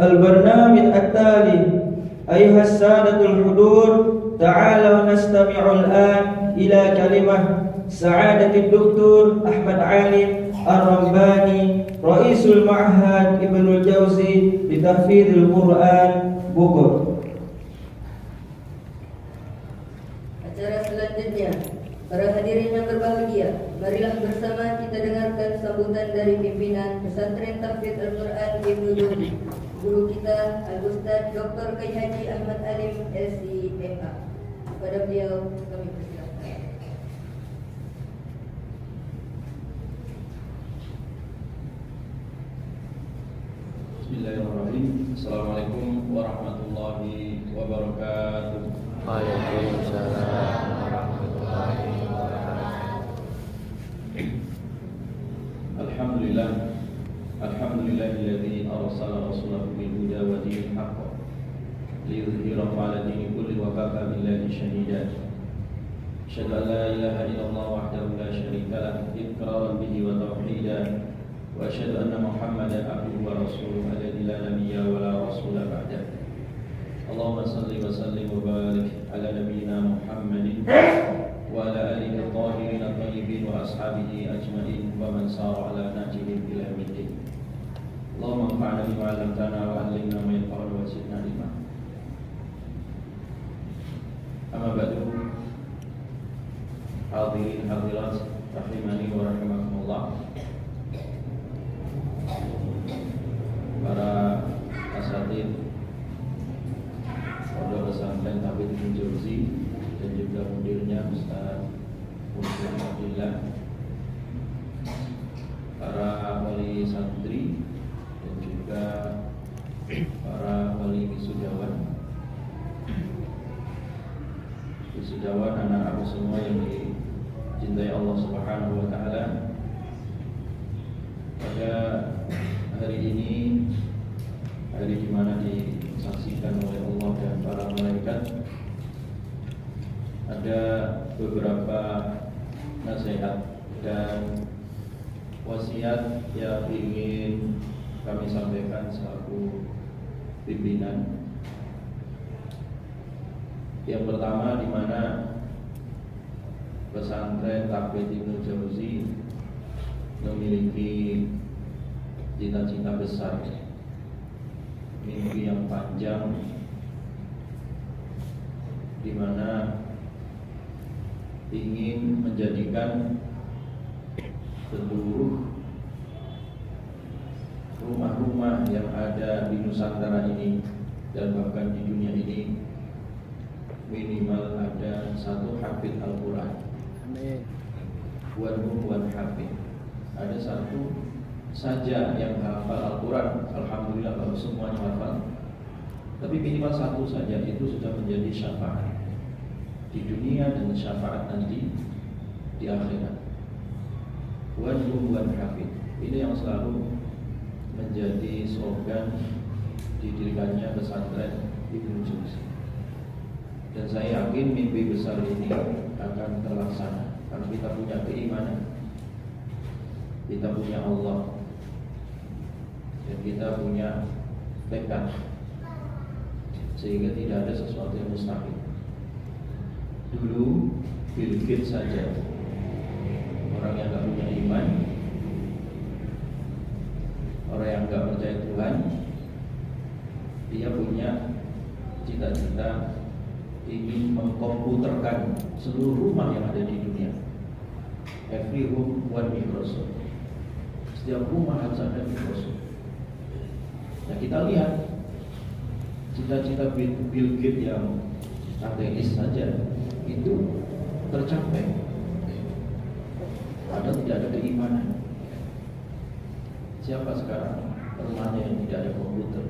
البرنامج التالي. أيها السادة الحضور، تعالوا نستمع الآن إلى كلمة سعادة الدكتور أحمد علي الرمباني رئيس المعهد ابن الجوزي لتحفيظ القرآن Bogor. Acara selanjutnya, para hadirin yang berbahagia, marilah bersama kita dengarkan sambutan dari pimpinan Pesantren Tahfidz Al-Quran Ibnu Jauzi, guru kita Al-Ustaz Dr. Kiai Haji Ahmad Alim LC.MA. Kepada beliau kami persilakan. Bismillahirrahmanirrahim. Assalamualaikum warahmatullahi wabarakatuh. Waalaikumsalam warahmatullahi wabarakatuh. Alhamdulillah. Alhamdulillahilladzi arsala rasulahu bil huda wa dinil haqq liyudhhirahu 'ala dini kulli wa kafa billahi shahida. Asyhadu an la ilaha illallah wahdahu la syarika lah iqraran bihi wa tauhidan. Wa asyhadu anna Muhammadan abduhu wa rasuluhu alladzi la nabiyya wa la rasula ba'dahu. Allahumma salli wa sallim wa barik ala nabiyyina Muhammadin wa ala alihi at-tahirin at-tayyibin wa ashabihi ajma'in wa man sara ala nahjihim ila yaumiddin. Allahumma anfa'na bima 'allamtana wa 'allimna ma yanfa'una wa zidna ilma. Amma ba'du. Hadirin hadirat rahimani wa rahimakumullah. Para asatidz Pondok Pesantren Tahfidz Ibnu Jauzi dan juga mudirnya Ustaz Muslim Abdillah, para wali santri dan juga para wali wisudawan anak aku semua yang dicintai Allah Subhanahu wa taala. Pada hari ini, hari di mana disaksikan oleh Allah dan para malaikat, ada beberapa nasihat dan wasiat yang ingin kami sampaikan selaku pimpinan. Yang pertama, di mana Pesantren Tahfidz Ibnu Jauzi memiliki cita-cita besar, mimpi yang panjang, di mana ingin menjadikan seluruh rumah-rumah yang ada di Nusantara ini dan bahkan di dunia ini minimal ada satu hafidz Al-Quran. Buat hafidz. Ada satu saja yang hafal Al-Quran. Alhamdulillah baru semuanya hafal. Tapi minimal satu saja, itu sudah menjadi syafaat di dunia dan syafaat nanti di akhirat. Buat hafidz. Ini yang selalu menjadi slogan didirikannya Pesantren Ibnu Jauzi. Dan saya yakin mimpi besar ini akan terlaksana karena kita punya keimanan, kita punya Allah, dan kita punya tekad, sehingga tidak ada sesuatu yang mustahil. Dulu Bill Gates saja, orang yang gak punya iman, orang yang gak percaya Tuhan, dia punya cita-cita ingin mengkomputerkan seluruh rumah yang ada di dunia. Every room one Microsoft. Setiap rumah harus ada Microsoft. Nah, kita lihat cita-cita Bill Gates yang ateis saja itu tercapai. Padahal tidak ada keimanan. Siapa sekarang rumahnya yang tidak ada komputer?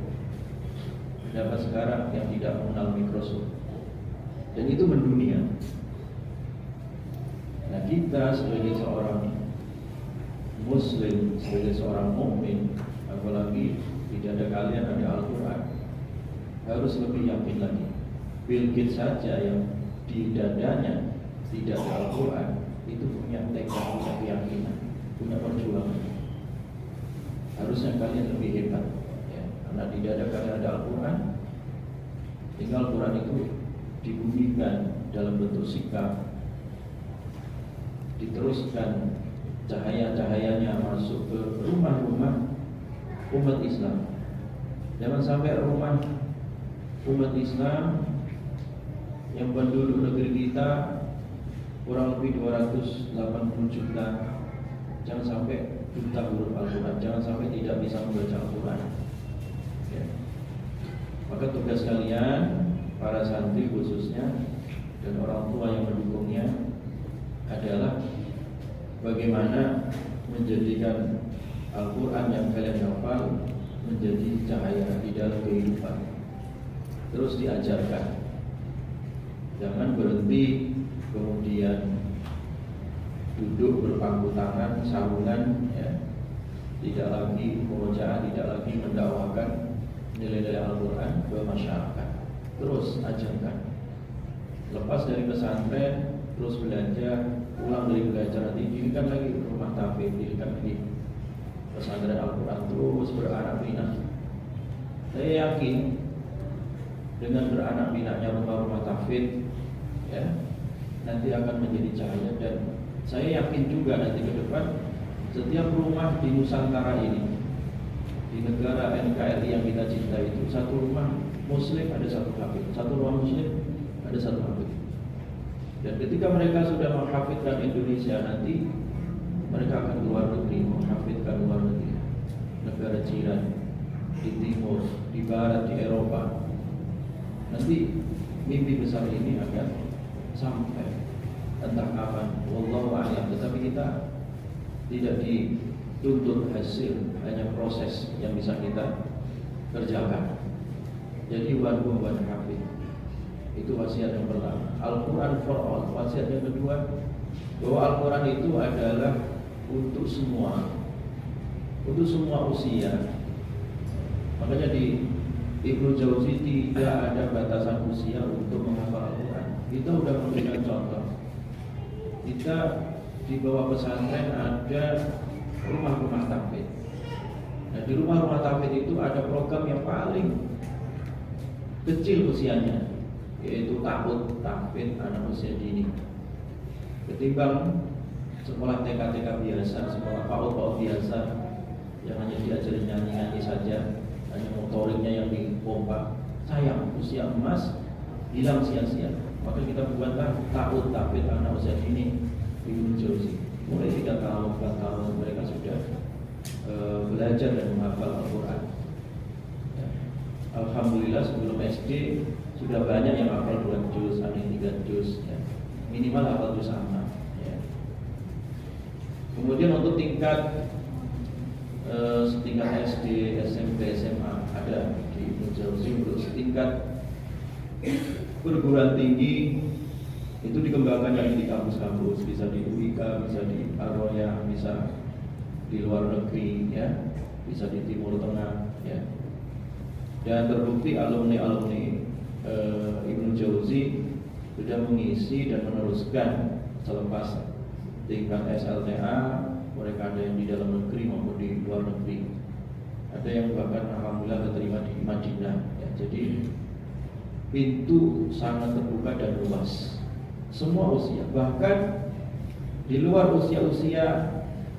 Siapa sekarang yang tidak mengenal Microsoft? Dan itu mendunia. Nah, kita sebagai seorang Muslim, sebagai seorang mukmin, apalagi di dada kalian ada Al-Quran, harus lebih yakin lagi. Bill Gates saja yang di dadanya tidak ada Al-Quran, itu punya tekad, punya keyakinan, punya perjuangan. Harusnya kalian lebih hebat, ya. Karena tidak ada karena ada Al-Quran, tinggal Al-Quran itu dibumikan dalam bentuk sikap, diteruskan cahaya-cahayanya masuk ke rumah-rumah umat Islam. Jangan sampai rumah umat Islam yang penduduk negeri kita kurang lebih 280 juta, jangan sampai buta huruf Al-Quran, jangan sampai tidak bisa membaca Al-Quran. Ya. Maka tugas kalian, para santri khususnya, dan orang tua yang mendukungnya adalah bagaimana menjadikan Al-Quran yang kalian hafal menjadi cahaya di dalam kehidupan. Terus diajarkan, jangan berhenti kemudian duduk berpangku tangan, sarungan, ya. Tidak lagi murojaah, tidak lagi mendakwakan nilai-nilai Al-Quran ke masyarakat. Terus ajarkan. Lepas dari pesantren, terus belajar, pulang dari belajar, nanti dirikan lagi rumah tahfidz, dirikan lagi pesantren Al-Quran, terus beranak pinak. Saya yakin dengan beranak pinaknya rumah-rumah tahfidz, ya, nanti akan menjadi cahaya. Dan saya yakin juga nanti ke depan setiap rumah di Nusantara ini, di negara NKRI yang kita cinta itu, satu rumah Muslim ada satu hafidz, satu rumah Muslim ada satu hafidz. Dan ketika mereka sudah menghafidkan Indonesia, nanti mereka akan keluar negeri, menghafidkan luar negeri, negara jiran, di timur, di barat, di Eropa. Nanti mimpi besar ini akan sampai, entah kapan, wallahu a'lam. Tetapi kita tidak dituntut hasil, hanya proses yang bisa kita kerjakan. Jadi wan hafid itu wasiat yang pertama. Al-Quran for all. Wasiat yang kedua, bahwa Al-Quran itu adalah untuk semua usia. Makanya di Ibnu Jauzi tidak ada batasan usia untuk menghafal Al-Quran. Kita sudah memberikan contoh. Kita di bawah pesantren ada rumah-rumah tahfidz. Nah, di rumah-rumah tahfidz itu ada program yang paling kecil usianya, yaitu tahfidz anak usia dini. Ketimbang sekolah TK-TK biasa, sekolah PAUD biasa yang hanya diajari nyanyi-nyanyi saja, hanya motoriknya yang dipompa. Sayang, usia emas hilang sia-sia. Maka kita buatlah tahfidz anak usia dini. Ibnu Jauzi mulai 3 tahun, 4 tahun mereka sudah belajar dan menghafal Al-Quran. Ya. Alhamdulillah sebelum SD sudah banyak yang hafal 2 juz, ada yang 3 juz, ya. Minimal hafal juz 6. Ya. Kemudian untuk tingkat SD, SMP, SMA ada di Ibnu Jauzi. Untuk setingkat perguruan tinggi itu dikembangkan yang di kampus-kampus, bisa di UIK, bisa di Ar-Royah, bisa di luar negeri, ya, bisa di Timur Tengah, ya. Dan terbukti alumni Ibnu Jauzi sudah mengisi dan meneruskan selepas tingkat SLTA. Mereka ada yang di dalam negeri maupun di luar negeri. Ada yang bahkan alhamdulillah diterima di Madinah, ya. Jadi pintu sangat terbuka dan luas. Semua usia, bahkan di luar usia-usia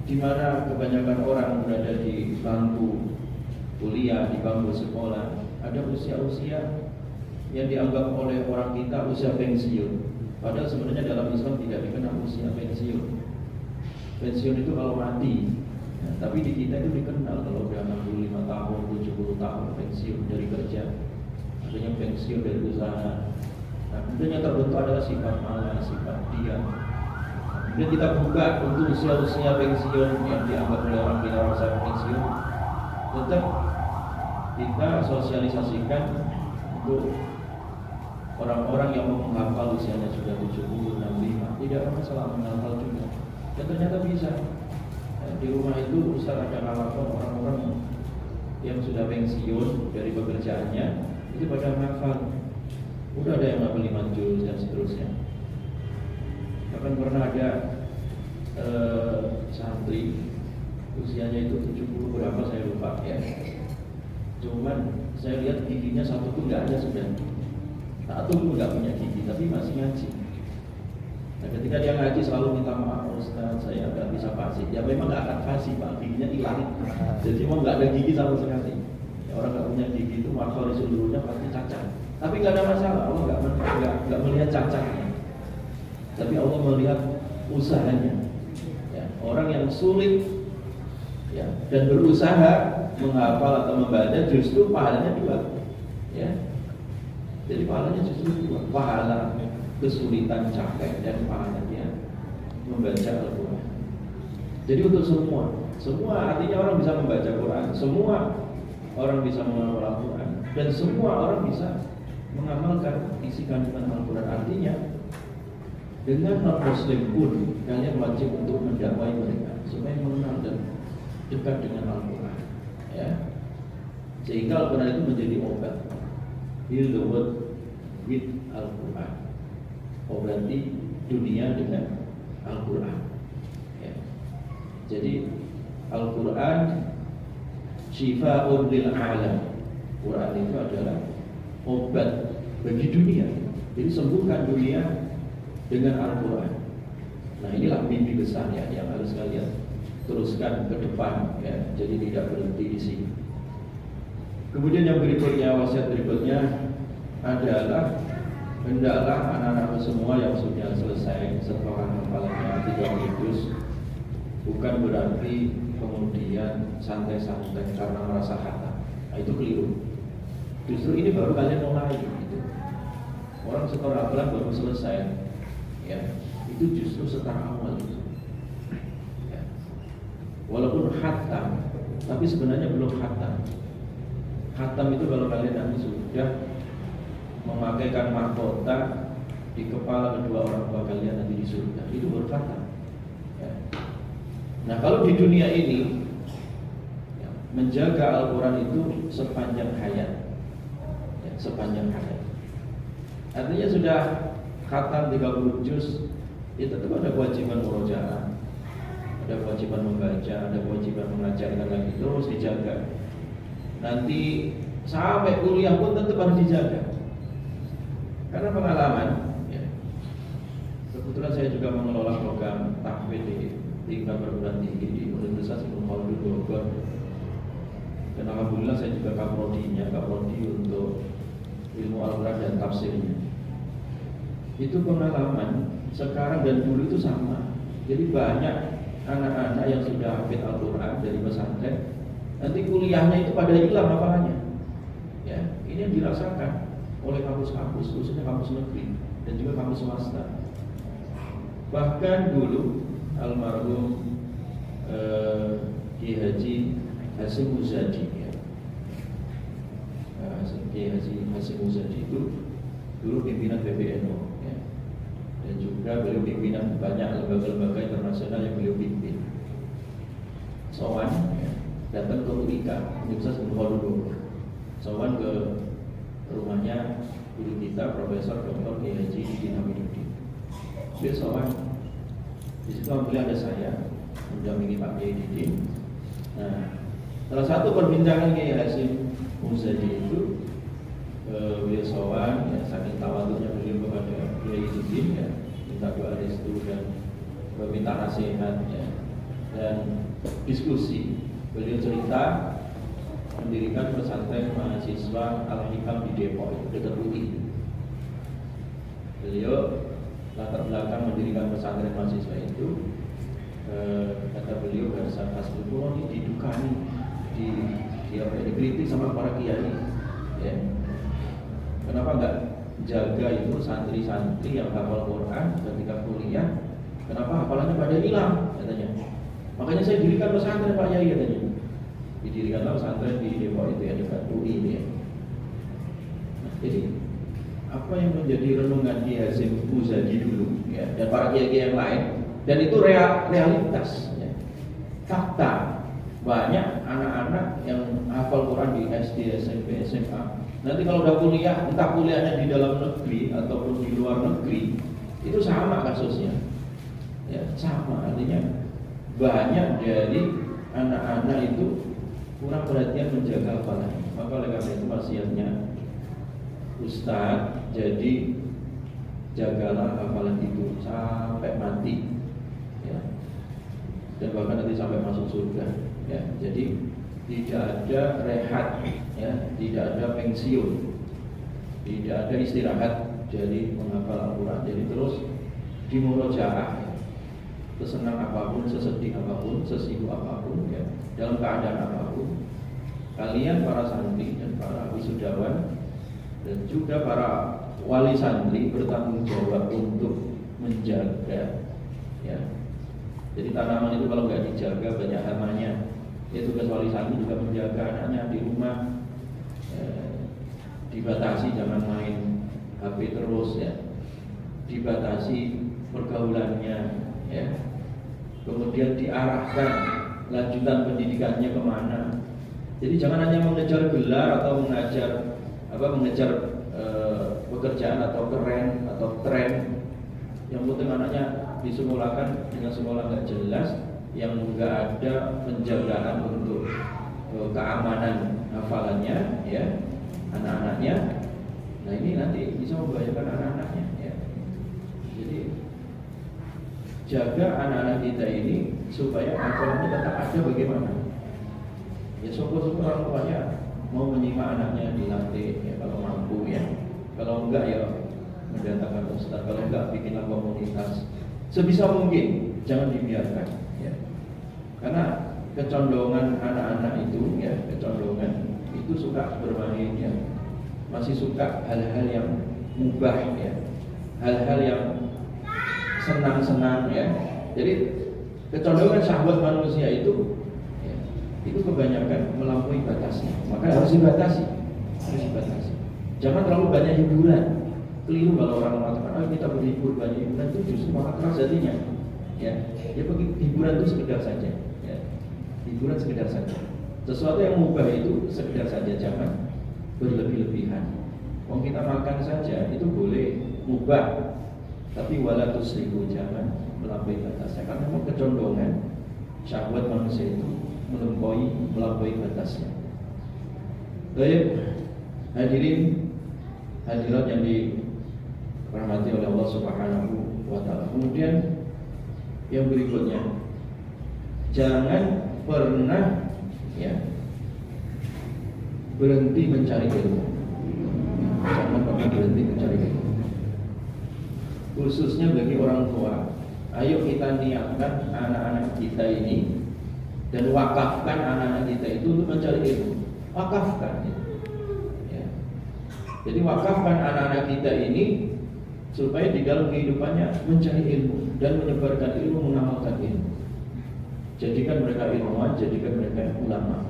di mana kebanyakan orang berada di bangku kuliah, di bangku sekolah, ada usia-usia yang dianggap oleh orang kita usia pensiun. Padahal sebenarnya dalam Islam tidak dikenal usia pensiun. Pensiun itu kalau mati, ya, tapi di kita itu dikenal kalau udah 65 tahun, 70 tahun pensiun dari kerja, adanya pensiun dari usaha. Nah, kemudian yang terbentuk adalah sifat malas, sifat diam. Kemudian kita buka untuk usia-usia pensiun yang dianggap oleh orang kita usia pensiun. Tetap kita sosialisasikan untuk orang-orang yang mau menghafal usianya sudah 70, 65. Tidak ada masalah menghafal juga. Dan ternyata bisa. Di rumah itu Ustaz ada ngalamin orang-orang yang sudah pensiun dari pekerjaannya itu pada menghafal. Udah ada yang hafal 5 juz dan seterusnya. Bahkan pernah ada santri usianya itu 70 berapa saya lupa, ya. Cuman saya lihat giginya satu pun nggak ada sudah. Satu pun nggak punya gigi, tapi masih ngaji. Nah, ketika dia ngaji selalu minta maaf, Ustaz, saya nggak bisa fasih. Ya memang nggak akan fasih, Pak, giginya hilang. Jadi memang nggak ada gigi sama sekali. Ya, orang nggak punya gigi itu makhluk seluruhnya pasti cacat. Tapi nggak ada masalah, Allah nggak melihat cacatnya. Tapi Allah melihat usahanya. Ya, orang yang sulit ya, dan berusaha menghafal atau membaca justru pahalanya dua. Ya, jadi pahalanya justru dua. Pahala kesulitan capek dan pahala dia membaca Al-Quran. Jadi untuk semua artinya orang bisa membaca Quran, semua orang bisa menghafal Al-Quran, dan semua orang bisa mengamalkan isi kandungan Al-Quran. Artinya dengan non-Muslim pun kalian wajib untuk mendakwai mereka supaya mengenal dan dekat dengan Al-Quran. Ya, sehingga Al-Quran itu menjadi obat. Heal the world with Al-Quran. Obati dunia dengan Al-Quran. Ya. Jadi Al-Quran syifa'un lil alam. Quran itu adalah obat bagi dunia. Jadi sembuhkan dunia dengan Al-Quran. Nah, inilah mimpi besar ya yang harus kalian teruskan ke depan ya. Jadi tidak berhenti di sini. Kemudian yang berikutnya, wasiat berikutnya adalah hendaklah anak-anak semua yang sudah selesai setelah hafalannya 3 juz bukan berarti kemudian santai-santai karena merasa khatam. Nah, itu keliru. Justru ini baru kalian mulai gitu. Orang setelah hafalan baru selesai ya, itu justru setara awal itu. Ya. Walaupun khatam, tapi sebenarnya belum khatam. Khatam itu kalau kalian nanti sudah memakaikan mahkota di kepala kedua orang tua kalian nanti di surga, itu baru khatam. Ya. Nah, kalau di dunia ini ya, menjaga Al-Quran itu sepanjang hayat, ya, sepanjang hayat. Artinya sudah khatam 30 juz, ya tetap ada kewajiban murojaah, ada kewajiban membaca, ada kewajiban mengajarkan lagi, terus dijaga. Nanti sampai kuliah pun tetap harus dijaga. Karena pengalaman, ya, kebetulan saya juga mengelola program tahfidz di tingkat perguruan tinggi di Universitas Ibnu Khaldun Bogor. Dan alhamdulillah saya juga kaprodi untuk ilmu Al-Quran dan tafsirnya. Itu pengalaman sekarang dan dulu itu sama. Jadi banyak anak-anak yang sudah hafid Al-Quran dari pesantren, nanti kuliahnya itu pada hilang hafalannya. Ya, ini yang dirasakan oleh kampus-kampus, khususnya kampus negeri dan juga kampus swasta. Bahkan dulu almarhum Kiai Haji Hasyim Muzadi, ya. Kiai Haji Hasyim Muzadi itu dulu pimpinan PBNU, ya. Dan juga beliau pimpinan banyak lembaga-lembaga internasional yang beliau pimpin. Sowan, ya, datang ke UIK, Universitas Ibnu Khaldun Bogor. Sowan ke rumahnya guru kita Profesor Dr. Kiai Haji Didin Hamiduddin. Beliau sowan. Di situ alhamdulillah ada saya mendampingi Pak Kiai Didin. Nah, salah satu perbincangan Kiai Hasyim Muzadi itu beliau sowan, ya, saking tawadhunya beliau kepada Kiai Didin, ya, minta doa restu dan meminta nasihat, ya, dan diskusi. Beliau cerita mendirikan pesantren mahasiswa Al-Hikam di Depok, dekat UI. Beliau latar belakang mendirikan pesantren mahasiswa itu, kata beliau bahasa Asli Pulau ini didukani, dikritik sama para kiai. Ya. Kenapa nggak jaga itu santri-santri yang hafal Quran ketika kuliah? Kenapa hafalannya pada hilang? Katanya. Makanya saya dirikan pesantren Pak Yai, katanya. Didirikanlah pesantren di Depok itu ya, dekat UI itu ya. Nah, jadi apa yang menjadi renungan Kiai Hasyim Muzadi dulu, ya, dan para kiai-kiai yang lain, dan itu realitas, ya. Fakta, banyak anak-anak yang hafal Quran di SD, SMP, SMA. Nanti kalau udah kuliah, entah kuliahnya di dalam negeri ataupun di luar negeri, itu sama kasusnya, ya, sama. Artinya banyak dari anak-anak itu kurang perhatian menjaga hafalan. Maka oleh karena itu wasiatnya Ustaz, jadi jagalah hafalan itu sampai mati, ya. Dan bahkan nanti sampai masuk surga, ya. Jadi tidak ada rehat, ya, tidak ada pensiun, tidak ada istirahat dari menghafal Al-Quran. Jadi terus dimurojaah, sesenang apapun, sesedih apapun, sesibuk apapun, ya, dalam keadaan apapun, kalian para santri dan para wisudawan dan juga para wali santri bertanggung jawab untuk menjaga, ya. Jadi tanaman itu kalau nggak dijaga banyak hamanya. Ya, tugas wali santri juga menjaga anaknya di rumah, dibatasi jangan main HP terus, ya, dibatasi pergaulannya, ya. Kemudian diarahkan lanjutan pendidikannya kemana. Jadi jangan hanya mengejar gelar atau mengejar pekerjaan atau keren atau tren. Yang penting anaknya disekolahkan dengan sekolah nggak jelas, yang nggak ada penjagaan untuk keamanan hafalannya, ya, anak-anaknya. Nah ini nanti bisa membahayakan anak-anaknya, ya. Jadi jaga anak-anak kita ini supaya hafalannya tetap ada bagaimana. Ya syukur-syukur orang tuanya mau menyimak anaknya dilatih, ya, kalau mampu, ya. Kalau enggak ya mendatangkan ustaz, kalau enggak bikinlah komunitas. Sebisa mungkin jangan dibiarkan, ya. Karena kecondongan anak-anak itu, ya, kecondongan itu suka bermain, ya. Masih suka hal-hal yang mubah, ya. Hal-hal yang senang-senang, ya. Jadi kecondongan syahwat manusia itu, ya, itu kebanyakan melampaui batasnya. Maka harus dibatasi, harus dibatasi. Jangan terlalu banyak hiburan. Keliru kalau orang mengatakan, kita berhibur banyak hiburan, itu justru malah keras hatinya. Ya, dia pergi hiburan itu sekedar saja. Ya. Hiburan sekedar saja. Sesuatu yang mubah itu sekedar saja, jangan berlebih-lebihan. Wong kita makan saja itu boleh mubah, tapi wala tusrifu, jangan melampaui batasnya. Karena memang kecondongan syahwat manusia itu melampaui batasnya. Baik, hadirin hadirat yang dirahmati oleh Allah Subhanahu wa taala. Kemudian yang berikutnya, jangan pernah, ya, berhenti mencari ilmu. Jangan pernah berhenti mencari ilmu. Khususnya bagi orang tua. Ayo kita niatkan anak-anak kita ini dan wakafkan anak-anak kita itu untuk mencari ilmu. Wakafkan, ya. Jadi wakafkan anak-anak kita ini supaya di dalam kehidupannya mencari ilmu dan menyebarkan ilmu, mengamalkan ilmu. Jadikan mereka ilmuwan, jadikan mereka ulama.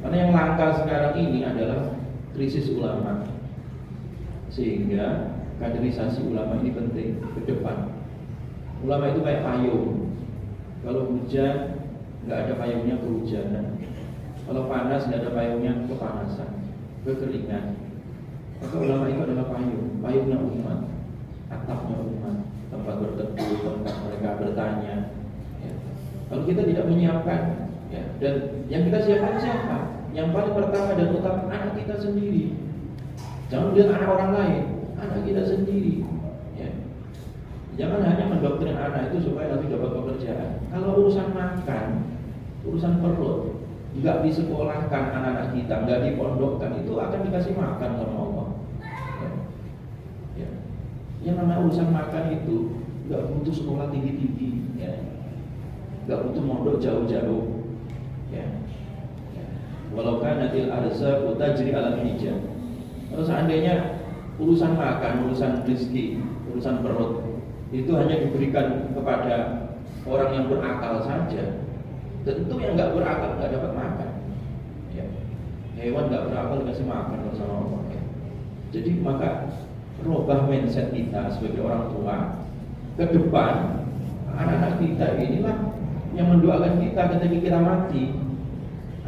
Karena yang langka sekarang ini adalah krisis ulama. Sehingga kaderisasi ulama ini penting ke depan. Ulama itu kayak payung. Kalau hujan nggak ada payungnya, kehujanan. Kalau panas nggak ada payungnya, kepanasan, kekeringan. Maka ulama itu adalah payung, payungnya umat, atapnya umat, tempat berteduh, tempat mereka bertanya, ya. Kalau kita tidak menyiapkan, ya, dan yang kita siapkan siapa? Yang paling pertama dan utama anak kita sendiri. Jangan lihat anak orang lain, anak kita sendiri, ya. Jangan hanya mendoktrin anak itu supaya nanti dapat pekerjaan. Kalau urusan makan, urusan perut, nggak disekolahkan anak-anak kita, nggak dipondokkan, itu akan dikasih makan sama Allah. Ya. Ya. Yang namanya urusan makan itu nggak butuh sekolah tinggi-tinggi, ya. Nggak butuh mondok jauh-jauh, ya. Ya. Walau kanatil arzaqu tajri ala hijab. Kalau seandainya urusan makan, urusan rezeki, urusan perut itu hanya diberikan kepada orang yang berakal saja, tentu yang nggak berakal nggak dapat makan, ya. Hewan nggak berakal dikasih makan bersama Allah, ya. Jadi maka rubah mindset kita sebagai orang tua. Ke depan anak-anak kita inilah yang mendoakan kita ketika kita mati.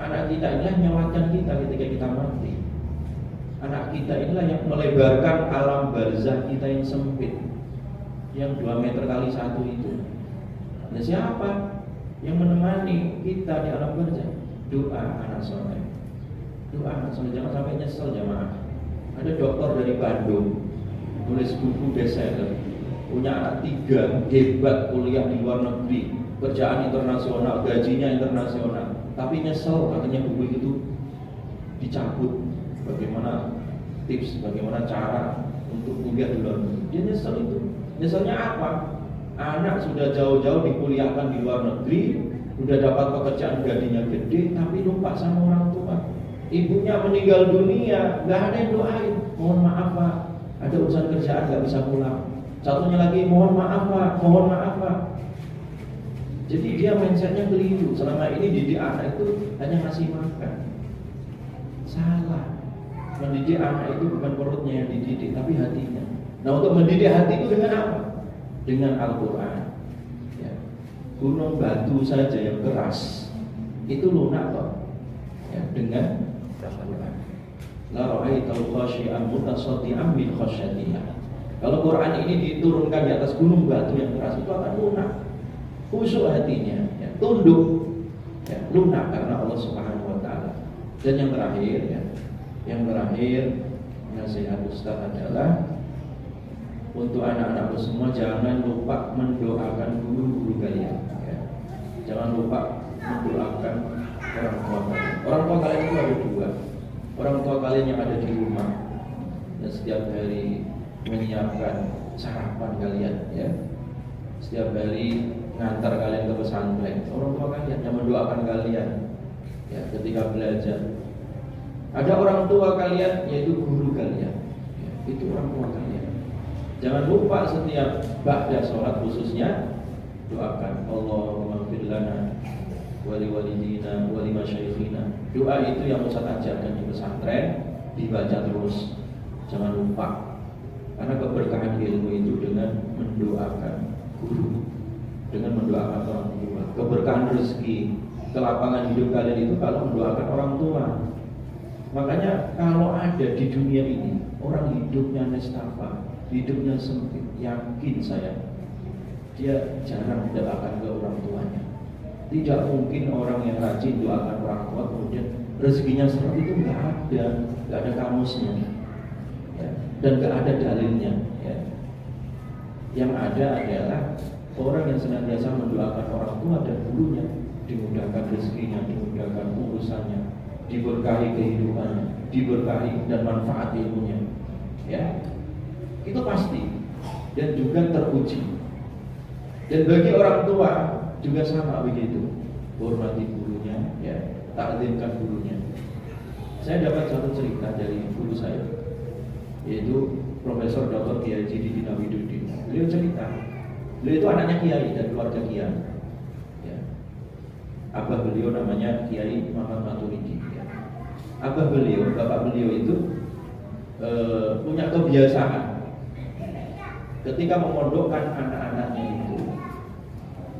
Anak kita inilah yang menyelamatkan kita ketika kita mati. Anak kita inilah yang melebarkan alam barzah kita yang sempit, yang 2 meter kali 1 itu. Nah, siapa yang menemani kita di alam barzah? doa anak soleh. Doa anak soleh, jangan sampai nyesel jamaah. Ada dokter dari Bandung nulis buku bestseller, punya anak 3, hebat, kuliah di luar negeri, kerjaan internasional, gajinya internasional, tapi nyesel katanya buku itu dicabut. Bagaimana tips, bagaimana cara untuk kuliah di luar negeri? Dia nyesel itu. Nyeselnya apa? Anak sudah jauh-jauh dikuliahkan di luar negeri, sudah dapat pekerjaan, gajinya gede, tapi lupa sama orang tua. Ibunya meninggal dunia, nggak ada yang doain. Mohon maaf Pak, ada urusan kerjaan nggak bisa pulang. Satunya lagi, mohon maaf Pak, mohon maaf Pak. Jadi dia mindsetnya keliru. Selama ini didik anak itu hanya ngasih makan. Salah. Mendidik anak itu bukan perutnya yang dididik, tapi hatinya. Nah, untuk mendidik hati itu dengan apa? Dengan Al-Quran. Ya. Gunung batu saja yang keras itu lunak kok. Ya, dengan Al-Quran. La ra'aital khashi'an mutasaddian min khasyatillah. Kalau Quran ini diturunkan di atas gunung batu yang keras, itu akan lunak. Khusyuk hatinya, ya, tunduk, ya, lunak karena Allah Subhanahu wa taala. Dan yang terakhir, ya, nasihat Ustaz adalah untuk anak-anakku semua, jangan lupa mendoakan guru-guru kalian, ya. Jangan lupa mendoakan orang tua kalian. Orang tua kalian itu ada 2. Orang tua kalian yang ada di rumah dan setiap hari menyiapkan sarapan kalian, ya. Setiap hari ngantar kalian ke pesantren. Orang tua kalian yang mendoakan kalian, ya, ketika belajar. Ada orang tua kalian, yaitu guru kalian, ya, itu orang tua kalian. Jangan lupa setiap ba'da sholat khususnya doakan Allahumma ighfir lana wa li walidina wa li masyayikhina. Doa itu yang Ustaz ajarkan di pesantren, dibaca terus. Jangan lupa. Karena keberkahan ilmu itu dengan mendoakan guru, dengan mendoakan orang tua. Keberkahan rezeki, kelapangan hidup kalian itu kalau mendoakan orang tua. Makanya kalau ada di dunia ini orang hidupnya nestapa, hidupnya sempit, yakin saya dia jarang mendoakan ke orang tuanya. Tidak mungkin orang yang rajin doakan orang tua kemudian rezekinya seperti itu, nggak ada kamusnya, ya, dan nggak ada dalilnya, ya. Yang ada adalah orang yang senantiasa mendoakan orang tua dan gurunya, dimudahkan rezekinya, dimudahkan urusannya, diberkahi kehidupannya, diberkahi dan manfaat ilmunya, ya. Itu pasti dan juga teruji. Dan bagi orang tua juga sama begitu, hormati gurunya, ya, takzimkan gurunya. Saya dapat satu cerita dari guru saya, yaitu Profesor Dr. Kiai Haji Nawiduddin. Beliau cerita, beliau itu anaknya kiai dan keluarga kiai, ya. Abah beliau namanya Kiai Muhammad Maturidi, ya. Abah beliau, bapak beliau itu punya kebiasaan ketika memondokkan anak-anaknya itu,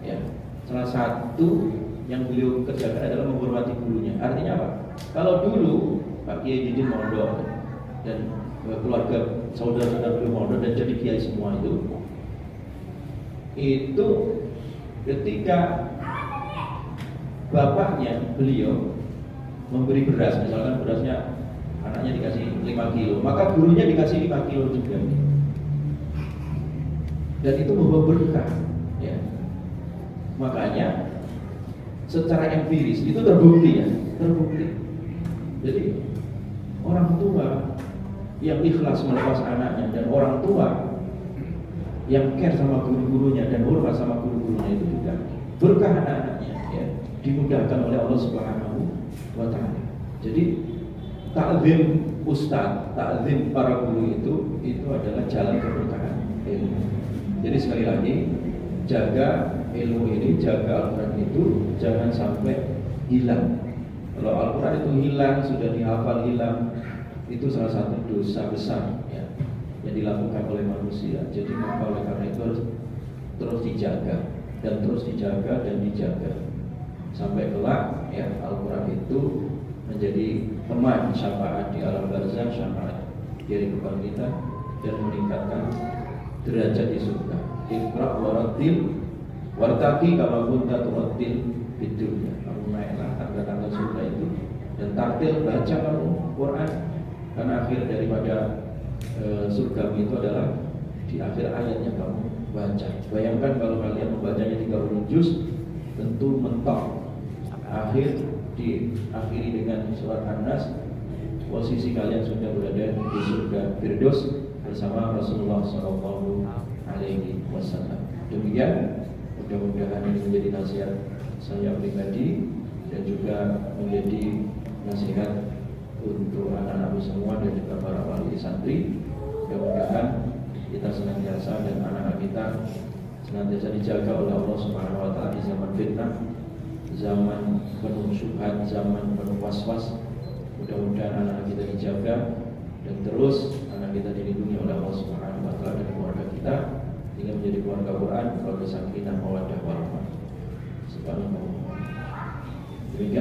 ya, salah satu yang beliau kerjakan adalah menghormati gurunya. Artinya apa? Kalau dulu Pak Kiai Didin mondok dan keluarga saudara-saudara beliau mondok dan jadi kiai semua itu ketika bapaknya beliau memberi beras, misalkan berasnya anaknya dikasih 5 kilo, maka gurunya dikasih 5 kilo juga. Dan itu membawa berkah, ya. Makanya secara empiris itu terbukti, ya, terbukti. Jadi orang tua yang ikhlas melepas anaknya dan orang tua yang care sama guru-gurunya dan hormat sama guru-gurunya itu juga berkah anak-anaknya, ya, dimudahkan oleh Allah Subhanahu wa taala. Jadi takzim ustaz, takzim para guru itu adalah jalan keberkahan ilmu. Jadi sekali lagi, jaga ilmu ini, jaga Al-Quran itu jangan sampai hilang. Kalau Al-Quran itu hilang, sudah dihafal hilang, itu salah satu dosa besar, ya, yang dilakukan oleh manusia. Jadi maka oleh karena itu harus terus dijaga dan terus dijaga dan dijaga sampai kelak, ya, Al-Quran itu menjadi teman syafaat di alam barzakh, syafaat di hari kebangkitan dan meningkatkan derajat di surga. Iqra warattil wartaqi kama kunta turattil fid dunya. Kamu naiklah tangga-tangga surga Ratil, baca kamu Quran, karena akhir daripada surga itu adalah di akhir ayatnya kamu baca. Bayangkan kalau kalian membacanya 30 juz, tentu mentok. Akhir diakhiri dengan surat An-Nas, posisi kalian sudah berada di surga Firdaus bersama Rasulullah SAW. Demikian, mudah-mudahan ini menjadi nasihat saya pribadi dan juga menjadi nasihat untuk anak-anak semua dan juga para wali santri. Mudah-mudahan kita senantiasa dan anak-anak kita senantiasa dijaga oleh Allah Subhanahu wa taala di zaman fitnah, zaman penuh syubhat, zaman penuh was-was. Mudah-mudahan anak kita dijaga dan terus anak kita dilindungi oleh Allah Subhanahu wa taala dan keluarga kita hingga menjadi keluarga Quran, keluarga sakinah, mawaddah warahmah. Subhanallah. Demikian